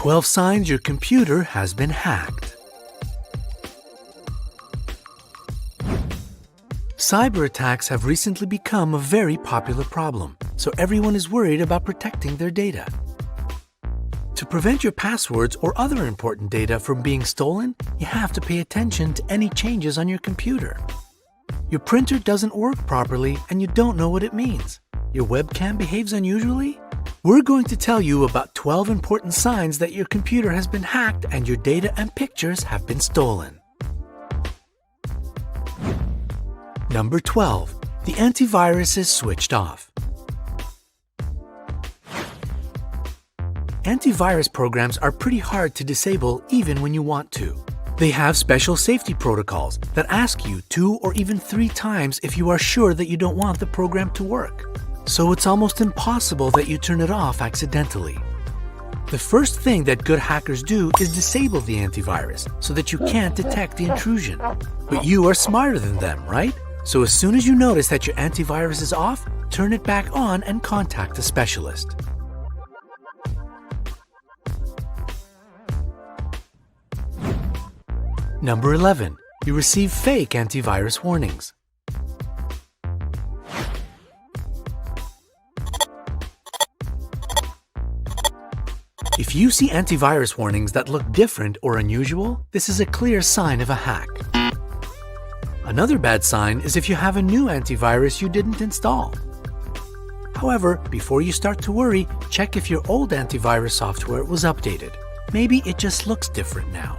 12 signs your computer has been hacked. Cyber attacks have recently become a very popular problem, so everyone is worried about protecting their data. To prevent your passwords or other important data from being stolen, you have to pay attention to any changes on your computer. Your printer doesn't work properly and you don't know what it means. Your webcam behaves unusually? We're going to tell you about 12 important signs that your computer has been hacked and your data and pictures have been stolen. Number 12. The antivirus is switched off. Antivirus programs are pretty hard to disable even when you want to. They have special safety protocols that ask you 2 or even 3 times if you are sure that you don't want the program to work. So it's almost impossible that you turn it off accidentally. The first thing that good hackers do is disable the antivirus so that you can't detect the intrusion. But you are smarter than them, right? So as soon as you notice that your antivirus is off, turn it back on and contact a specialist. Number 11. You receive fake antivirus warnings. If you see antivirus warnings that look different or unusual, this is a clear sign of a hack. Another bad sign is if you have a new antivirus you didn't install. However, before you start to worry, check if your old antivirus software was updated. Maybe it just looks different now.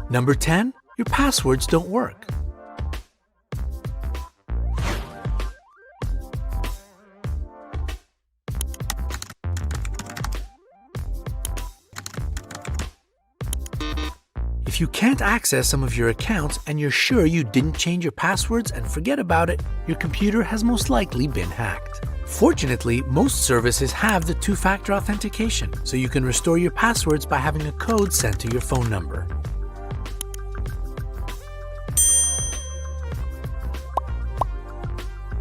Number 10. Your passwords don't work. If you can't access some of your accounts and you're sure you didn't change your passwords and forget about it, your computer has most likely been hacked. Fortunately, most services have the 2-factor authentication, so you can restore your passwords by having a code sent to your phone number.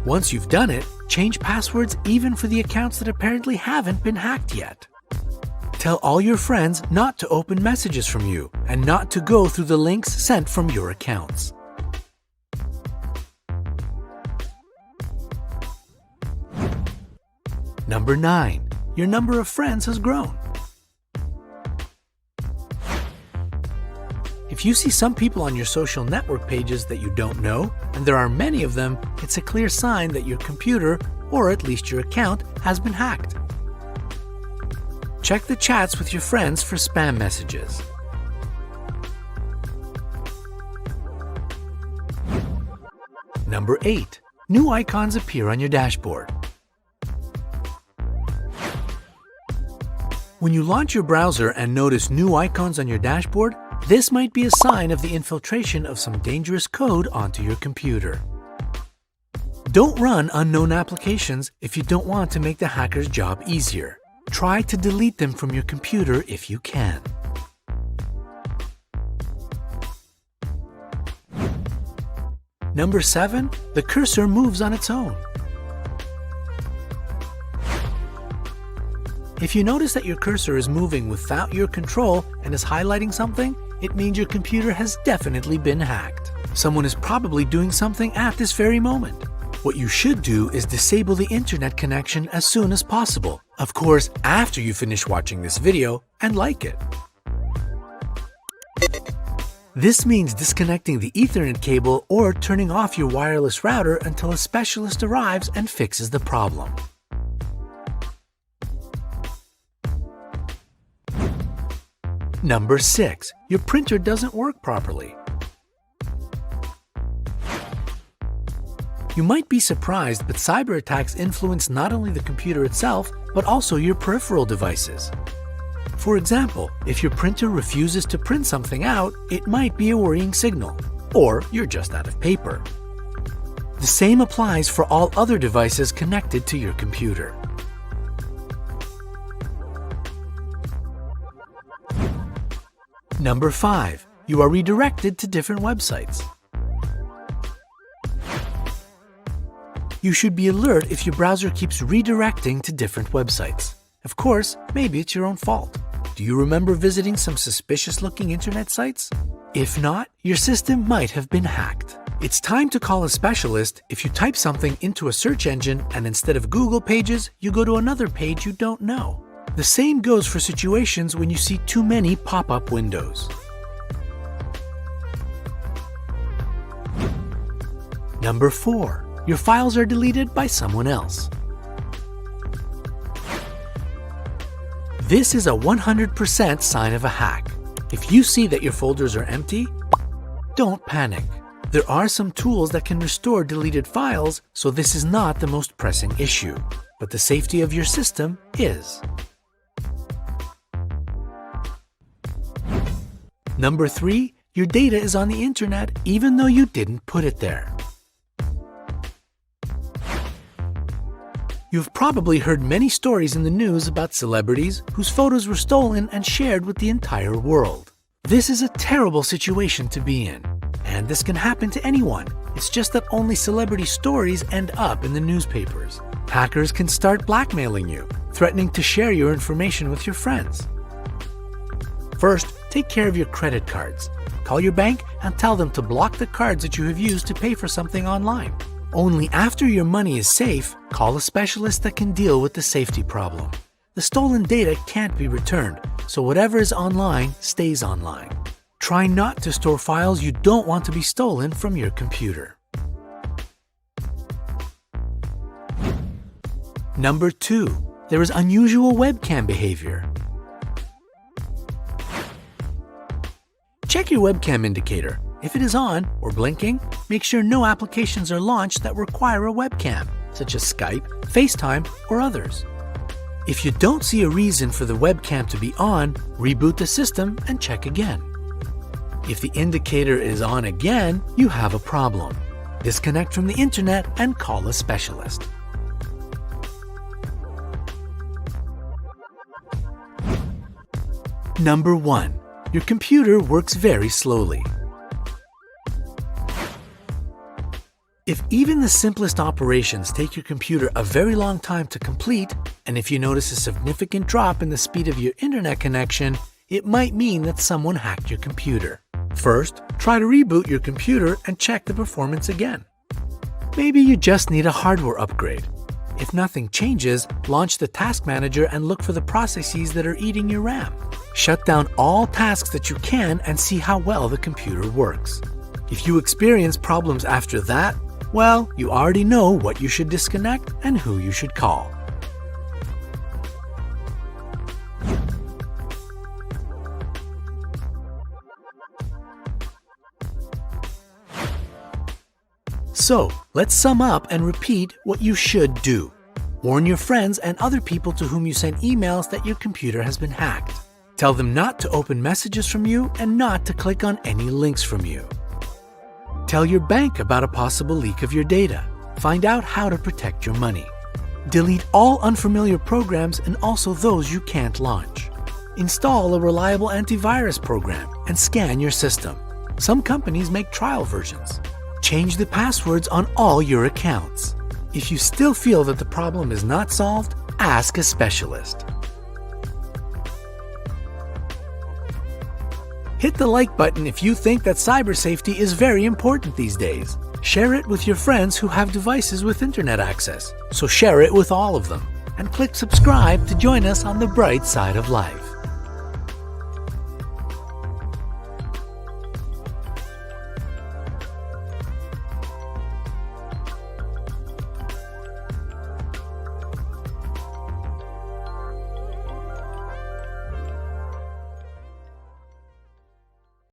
Once you've done it, change passwords even for the accounts that apparently haven't been hacked yet. Tell all your friends not to open messages from you and not to go through the links sent from your accounts. Number 9. Your number of friends has grown. If you see some people on your social network pages that you don't know, and there are many of them, it's a clear sign that your computer, or at least your account, has been hacked. Check the chats with your friends for spam messages. Number 8. New icons appear on your dashboard. When you launch your browser and notice new icons on your dashboard, this might be a sign of the infiltration of some dangerous code onto your computer. Don't run unknown applications if you don't want to make the hacker's job easier. Try to delete them from your computer if you can. Number 7. The cursor moves on its own. If you notice that your cursor is moving without your control and is highlighting something, it means your computer has definitely been hacked. Someone is probably doing something at this very moment. What you should do is disable the internet connection as soon as possible. Of course, after you finish watching this video and like it. This means disconnecting the Ethernet cable or turning off your wireless router until a specialist arrives and fixes the problem. Number 6. Your printer doesn't work properly. You might be surprised, but cyber attacks influence not only the computer itself, but also your peripheral devices. For example, if your printer refuses to print something out, it might be a worrying signal, or you're just out of paper. The same applies for all other devices connected to your computer. Number 5. You are redirected to different websites. You should be alert if your browser keeps redirecting to different websites. Of course, maybe it's your own fault. Do you remember visiting some suspicious-looking internet sites? If not, your system might have been hacked. It's time to call a specialist if you type something into a search engine and instead of Google pages, you go to another page you don't know. The same goes for situations when you see too many pop-up windows. Number 4. Your files are deleted by someone else. This is a 100% sign of a hack. If you see that your folders are empty, don't panic. There are some tools that can restore deleted files, so this is not the most pressing issue. But the safety of your system is. Number 3, your data is on the internet even though you didn't put it there. You've probably heard many stories in the news about celebrities whose photos were stolen and shared with the entire world. This is a terrible situation to be in, and this can happen to anyone. It's just that only celebrity stories end up in the newspapers. Hackers can start blackmailing you, threatening to share your information with your friends. First, take care of your credit cards. Call your bank and tell them to block the cards that you have used to pay for something online. Only after your money is safe, call a specialist that can deal with the safety problem. The stolen data can't be returned, so whatever is online stays online. Try not to store files you don't want to be stolen from your computer. Number 2. There is unusual webcam behavior. Check your webcam indicator. If it is on or blinking, make sure no applications are launched that require a webcam, such as Skype, FaceTime, or others. If you don't see a reason for the webcam to be on, reboot the system and check again. If the indicator is on again, you have a problem. Disconnect from the internet and call a specialist. Number 1. Your computer works very slowly. If even the simplest operations take your computer a very long time to complete, and if you notice a significant drop in the speed of your internet connection, it might mean that someone hacked your computer. First, try to reboot your computer and check the performance again. Maybe you just need a hardware upgrade. If nothing changes, launch the Task Manager and look for the processes that are eating your RAM. Shut down all tasks that you can and see how well the computer works. If you experience problems after that, well, you already know what you should disconnect and who you should call. So, let's sum up and repeat what you should do. Warn your friends and other people to whom you send emails that your computer has been hacked. Tell them not to open messages from you and not to click on any links from you. Tell your bank about a possible leak of your data. Find out how to protect your money. Delete all unfamiliar programs and also those you can't launch. Install a reliable antivirus program and scan your system. Some companies make trial versions. Change the passwords on all your accounts. If you still feel that the problem is not solved, ask a specialist. Hit the like button if you think that cyber safety is very important these days. Share it with your friends who have devices with internet access, so share it with all of them. And click subscribe to join us on the bright side of life.